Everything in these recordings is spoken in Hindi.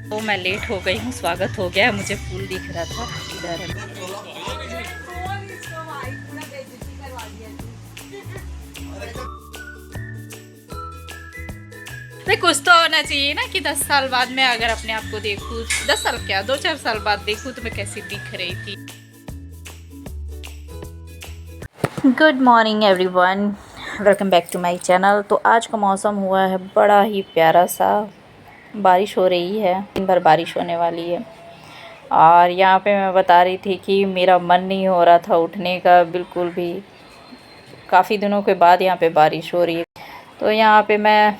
तो मैं लेट हो गई हूँ, स्वागत हो गया, मुझे फूल दिख रहा था इधर है। तो कुछ तो होना चाहिए ना कि 10 साल बाद मैं अगर अपने आप को देखूँ, 10 साल क्या 2-4 साल बाद देखूँ तो मैं कैसी दिख रही थी। Good morning everyone, welcome back to my channel. तो आज का मौसम हुआ है बड़ा ही प्यारा सा, बारिश हो रही है, दिन भर बारिश होने वाली है। और यहाँ पे मैं बता रही थी कि मेरा मन नहीं हो रहा था उठने का बिल्कुल भी, काफ़ी दिनों के बाद यहाँ पे बारिश हो रही है। तो यहाँ पे मैं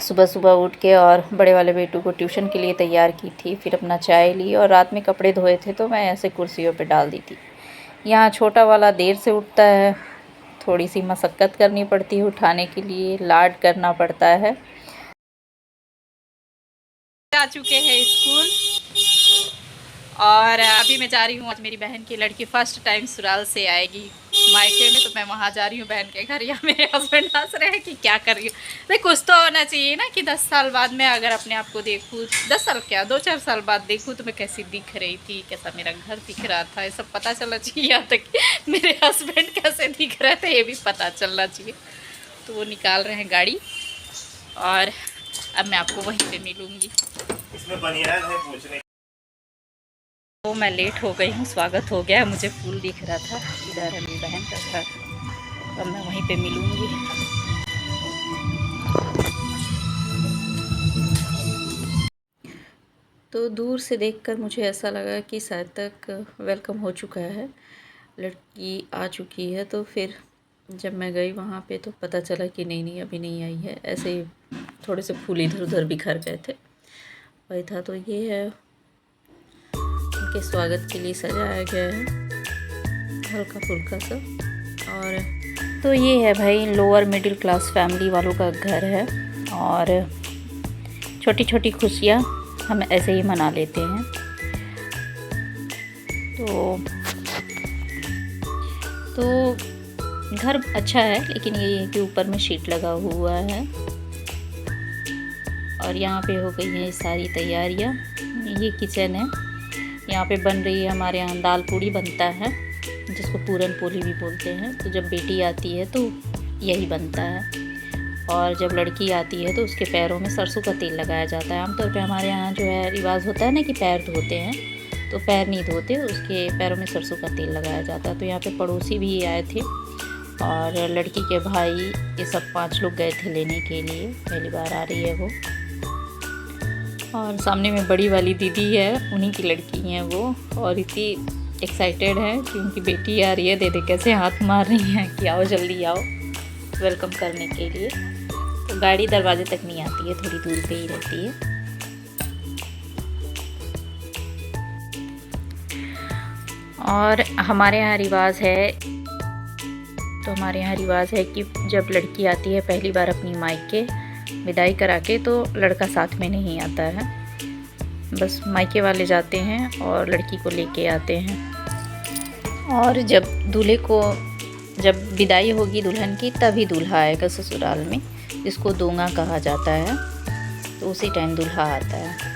सुबह सुबह उठ के और बड़े वाले बेटू को ट्यूशन के लिए तैयार की थी, फिर अपना चाय ली और रात में कपड़े धोए थे तो मैं ऐसे कुर्सियों पे डाल दी थी। यहाँ छोटा वाला देर से उठता है, थोड़ी सी मशक्क़त करनी पड़ती है उठाने के लिए, लाड करना पड़ता है। जा चुके हैं स्कूल और अभी मैं जा रही हूँ। आज मेरी बहन की लड़की फर्स्ट टाइम सुराल से आएगी मायके में, तो मैं वहाँ जा रही हूँ बहन के घर। या मेरे हस्बैंड हंस रहे हैं कि क्या कर रही हूँ। भाई कुछ तो होना चाहिए ना कि 10 साल बाद मैं अगर अपने आप को देखूँ, 10 साल क्या 2-4 साल बाद देखूँ तो मैं कैसी दिख रही थी, कैसा मेरा घर दिख रहा था, ये सब पता चलना चाहिए। यहाँ तक मेरे हस्बैंड कैसे दिख रहे थे ये भी पता चलना चाहिए। तो वो निकाल रहे हैं गाड़ी और अब मैं आपको वहीं पर मिलूँगी। इसमें बनियान है पूछने। तो मैं लेट हो गई हूँ, स्वागत हो गया, मुझे फूल दिख रहा था इधर है मेरी बहन का घर, तो मैं वहीं पे मिलूँगी। तो दूर से देखकर मुझे ऐसा लगा कि शायद तक वेलकम हो चुका है, लड़की आ चुकी है। तो फिर जब मैं गई वहाँ पे तो पता चला कि नहीं अभी नहीं आई है। ऐसे ही थोड़े से फूल इधर उधर बिखर गए थे, वही था। तो ये है, के स्वागत के लिए सजाया गया है हल्का फुल्का सा। और तो ये है भाई लोअर मिडिल क्लास फैमिली वालों का घर है और छोटी छोटी खुशियाँ हम ऐसे ही मना लेते हैं। तो घर अच्छा है, लेकिन ये है कि ऊपर में शीट लगा हुआ है। और यहाँ पे हो गई है सारी तैयारियाँ। ये किचन है, यहाँ पे बन रही है, हमारे यहाँ दाल पूड़ी बनता है जिसको पूरन पोली भी बोलते हैं। तो जब बेटी आती है तो यही बनता है, और जब लड़की आती है तो उसके पैरों में सरसों का तेल लगाया जाता है। आमतौर पे हमारे यहाँ जो है रिवाज होता है ना कि पैर धोते हैं, तो पैर नहीं धोते, उसके पैरों में सरसों का तेल लगाया जाता है। तो यहाँ पे पड़ोसी भी आए थे और लड़की के भाई, ये सब 5 लोग गए थे लेने के लिए, पहली बार आ रही है वो। और सामने में बड़ी वाली दीदी है, उन्हीं की लड़की हैं वो, और इतनी एक्साइटेड है कि उनकी बेटी आ रही है। दे कैसे हाथ मार रही हैं कि आओ जल्दी आओ, वेलकम करने के लिए। तो गाड़ी दरवाजे तक नहीं आती है, थोड़ी दूर पे ही रहती है। और हमारे यहाँ रिवाज है, तो हमारे यहाँ रिवाज है कि जब लड़की आती है पहली बार अपनी मायके विदाई करा के, तो लड़का साथ में नहीं आता है, बस मायके वाले जाते हैं और लड़की को लेके आते हैं। और जब दूल्हे को, जब विदाई होगी दुल्हन की, तभी दूल्हा आएगा ससुराल में, जिसको दोंगा कहा जाता है। तो उसी टाइम दूल्हा आता है।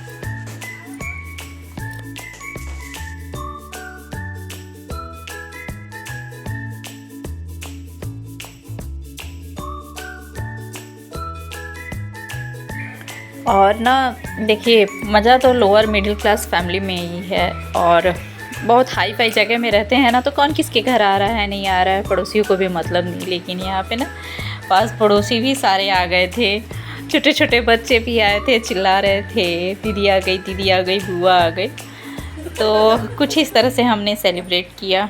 और ना देखिए, मज़ा तो लोअर मिडिल क्लास फैमिली में ही है, और बहुत हाई फाई जगह में रहते हैं ना, तो कौन किसके घर आ रहा है नहीं आ रहा है, पड़ोसियों को भी मतलब नहीं। लेकिन यहाँ पे ना पास पड़ोसी भी सारे आ गए थे, छोटे छोटे बच्चे भी आए थे, चिल्ला रहे थे दीदी आ गई, दीदी आ गई, बुआ आ गई। तो कुछ इस तरह से हमने सेलिब्रेट किया।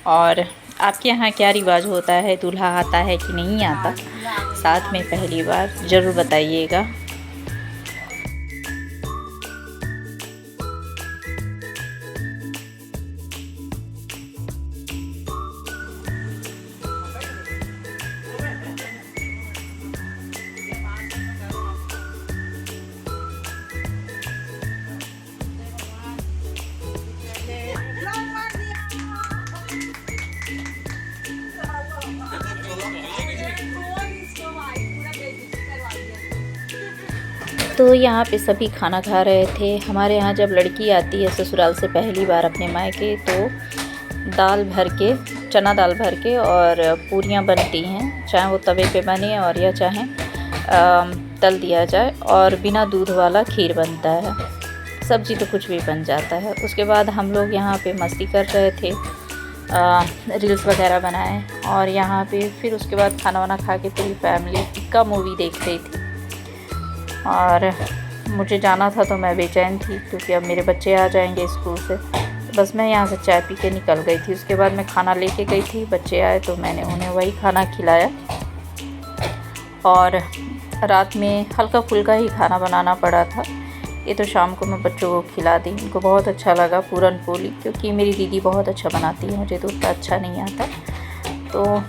और आपके यहाँ क्या रिवाज होता है, दूल्हा आता है कि नहीं आता साथ में पहली बार, ज़रूर बताइएगा। तो यहाँ पे सभी खाना खा रहे थे। हमारे यहाँ जब लड़की आती है ससुराल से पहली बार अपने मायके, तो दाल भर के, चना दाल भर के और पूरियाँ बनती हैं, चाहे वो तवे पे बने और या चाहे तल दिया जाए, और बिना दूध वाला खीर बनता है। सब्ज़ी तो कुछ भी बन जाता है। उसके बाद हम लोग यहाँ पे मस्ती कर रहे थे, रील्स वगैरह बनाए, और यहाँ पे फिर उसके बाद खाना वाना खा के पूरी फैमिली का मूवी देख रही थी। और मुझे जाना था तो मैं बेचैन थी, क्योंकि अब मेरे बच्चे आ जाएंगे स्कूल से। तो बस मैं यहाँ से चाय पी के निकल गई थी। उसके बाद मैं खाना लेके गई थी, बच्चे आए तो मैंने उन्हें वही खाना खिलाया। और रात में हल्का फुल्का ही खाना बनाना पड़ा था। ये तो शाम को मैं बच्चों को खिला दी, उनको बहुत अच्छा लगा पूरन पोली, क्योंकि मेरी दीदी बहुत अच्छा बनाती है, मुझे तो उतना अच्छा नहीं आता। तो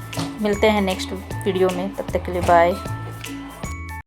मिलते हैं नेक्स्ट वीडियो में, तब तक के लिए बाय।